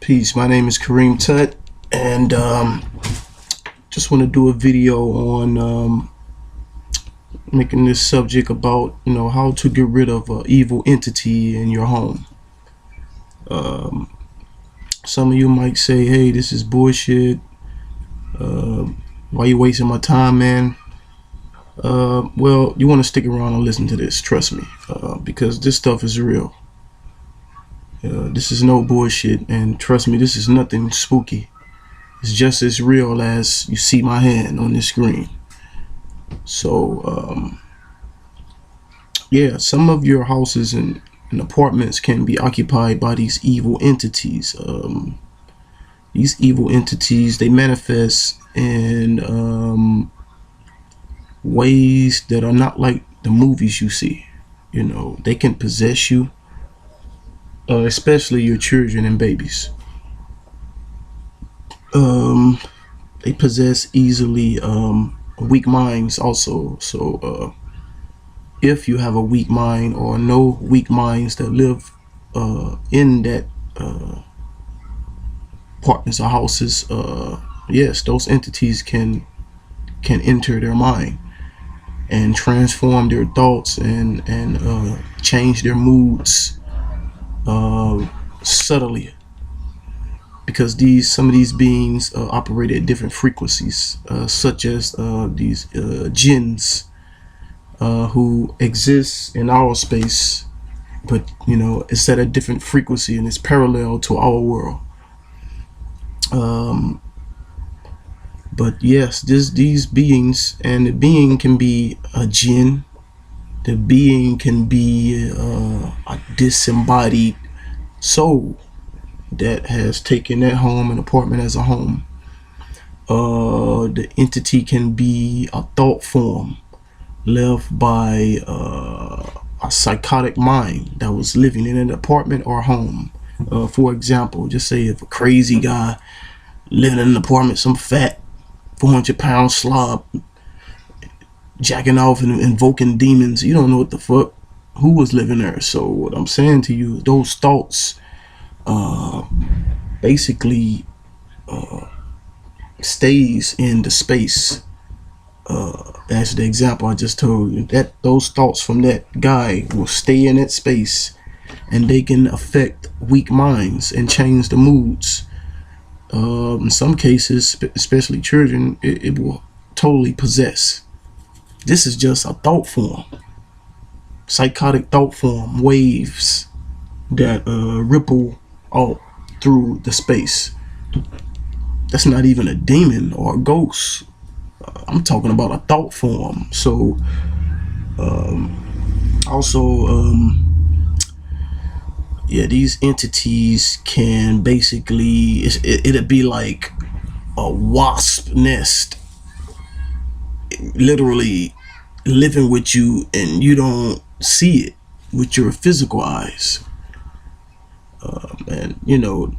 Peace. My name is Kareem Tut, and just want to do a video on making this subject about how to get rid of an evil entity in your home. Some of you might say, "Hey, this is bullshit. Why you wasting my time, man?" Well, you want to stick around and listen to this. Trust me, because this stuff is real. This is no bullshit, and trust me, this is nothing spooky. It's just as real as you see my hand on this screen. So, yeah, some of your houses and apartments can be occupied by these evil entities. These evil entities, they manifest in ways that are not like the movies you see. They can possess you. Especially your children and babies. They possess easily weak minds also. So if you have a weak mind or know weak minds that live in that apartments or houses, yes, those entities can enter their mind and transform their thoughts and change their moods subtly, because some of these beings operate at different frequencies, such as these jinns who exist in our space, but it's at a different frequency and it's parallel to our world. But yes, these beings, and the being can be a jinn. The being can be a disembodied soul that has taken that home and apartment as a home. The entity can be a thought form left by a psychotic mind that was living in an apartment or home. For example, just say if a crazy guy living in an apartment, some fat 400-pound slob jacking off and invoking demons, you don't know what the fuck, who was living there. So what I'm saying to you, those thoughts basically stays in the space. As the example I just told you, that those thoughts from that guy will stay in that space, and they can affect weak minds and change the moods. In some cases, especially children, it will totally possess. This is just a thought form, psychotic thought form, waves that ripple out through the space. That's not even a demon or a ghost. I'm talking about a thought form. So also, yeah, these entities can basically, it'd be like a wasp nest, literally living with you, and you don't see it with your physical eyes. And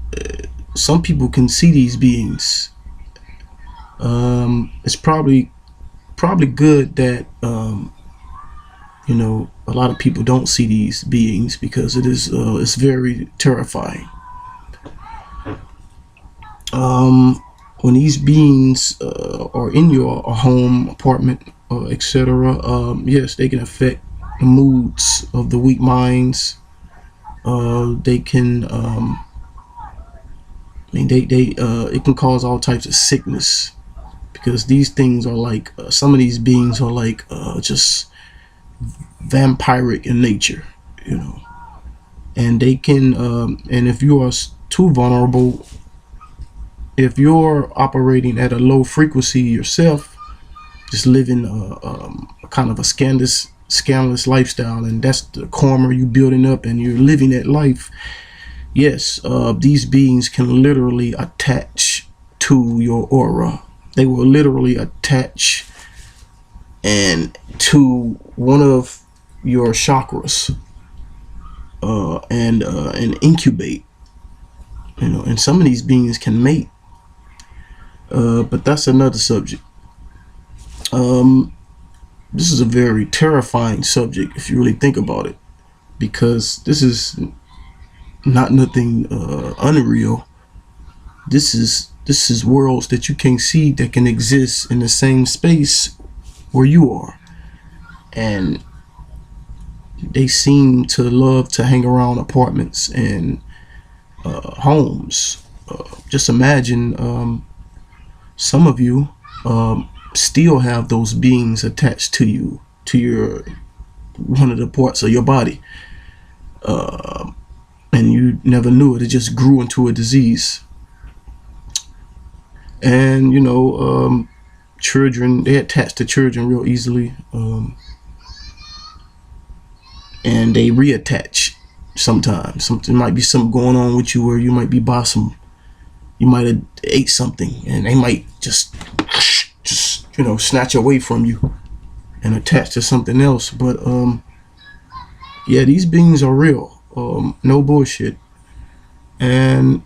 some people can see these beings. It's probably good that a lot of people don't see these beings, because it's very terrifying. When these beings are in your home, apartment, etc., yes, they can affect the moods of the weak minds. They can, it can cause all types of sickness, because these things are like, some of these beings are like just vampiric in nature, and they can, and if you are too vulnerable, if you're operating at a low frequency yourself, just living a kind of a scandalous lifestyle, and that's the karma you building up, and you're living that life, yes, these beings can literally attach to your aura. They will literally attach and to one of your chakras, and incubate, and some of these beings can mate. But that's another subject. This is a very terrifying subject if you really think about it, because this is not nothing unreal. This is worlds that you can't see that can exist in the same space where you are, and they seem to love to hang around apartments and homes. Just imagine, some of you still have those beings attached to you, to your one of the parts of your body, and you never knew it. It just grew into a disease. And children, they attach to children real easily, and they reattach sometimes. Something might be something going on with you, where you might be by some, you might have ate something, and they might just snatch away from you and attach to something else. But yeah, these beings are real. No bullshit. And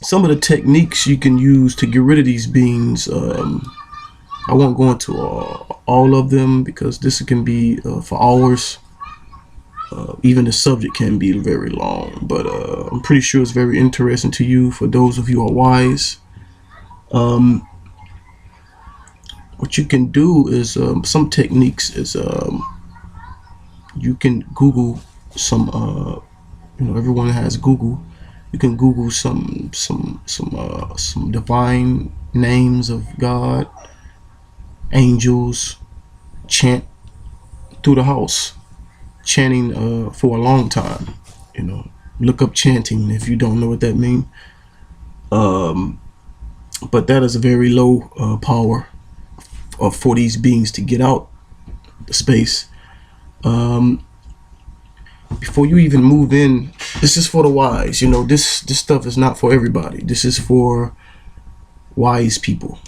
some of the techniques you can use to get rid of these beings, I won't go into all of them, because this can be for hours. Even the subject can be very long, but I'm pretty sure it's very interesting to you, for those of you who are wise. What you can do is, some techniques is, you can Google some, everyone has Google. You can Google some divine names of God, angels, chant through the house, chanting for a long time. Look up chanting if you don't know what that means. But that is a very low power for these beings to get out the space. Before you even move in, this is for the wise. This stuff is not for everybody. This is for wise people.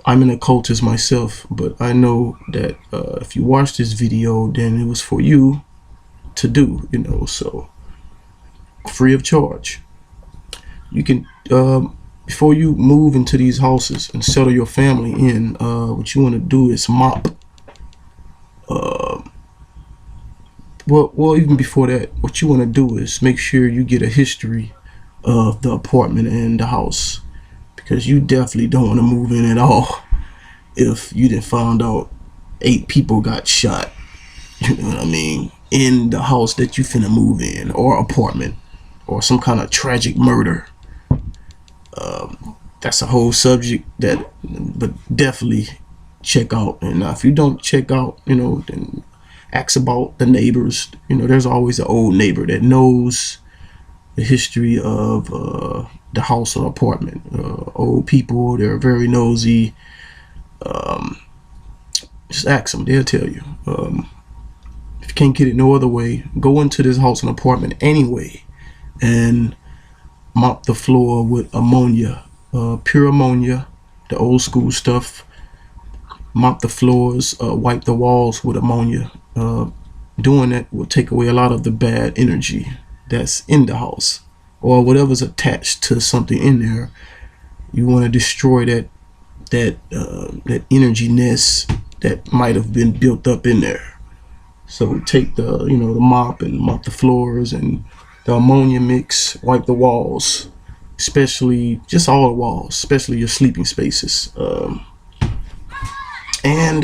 I'm an occultist myself, but I know that if you watch this video, then it was for you to do, so free of charge. You can, before you move into these houses and settle your family in, what you want to do is mop. Well, even before that, what you want to do is make sure you get a history of the apartment and the house, because you definitely don't want to move in at all if you didn't found out 8 people got shot, you know what I mean, in the house that you finna move in, or apartment, or some kind of tragic murder. That's a whole subject but definitely check out. And if you don't check out, then ask about the neighbors. There's always an old neighbor that knows the history of the house or apartment. Old people, they're very nosy. Just ask them, they'll tell you. If you can't get it no other way, go into this house and apartment anyway and mop the floor with ammonia, pure ammonia, the old school stuff. Mop the floors, wipe the walls with ammonia. Doing that will take away a lot of the bad energy that's in the house, or whatever's attached to something in there. You want to destroy that energy nest that might have been built up in there. So take the mop and mop the floors and the ammonia mix. Wipe the walls, especially just all the walls, especially your sleeping spaces. And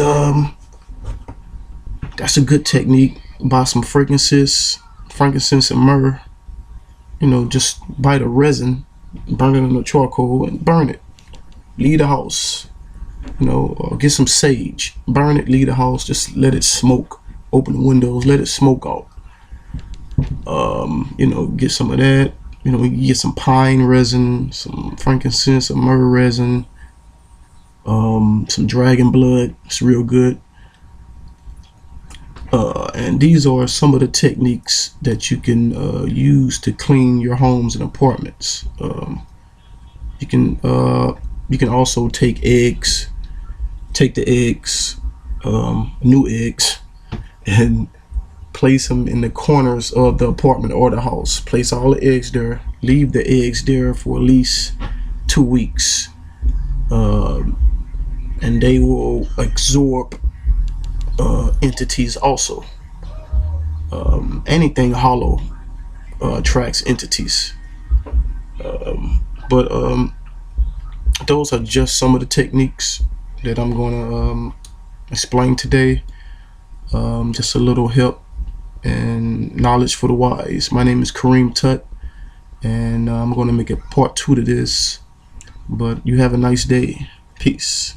that's a good technique. Buy some frankincense and myrrh. Just buy the resin, burn it in the charcoal and burn it. Leave the house. Or get some sage, burn it, leave the house, just let it smoke. Open the windows, let it smoke out. Get some of that. You get some pine resin, some frankincense, some myrrh resin, some dragon blood. It's real good. And these are some of the techniques that you can use to clean your homes and apartments. You can also take the eggs, new eggs, and place them in the corners of the apartment or the house. Place all the eggs there. Leave the eggs there for at least 2 weeks, and they will absorb entities also. Anything hollow attracts entities. But those are just some of the techniques that I'm going to explain today. Just a little help and knowledge for the wise. My name is Kareem Tut, and I'm going to make a part 2 to this. But you have a nice day. Peace.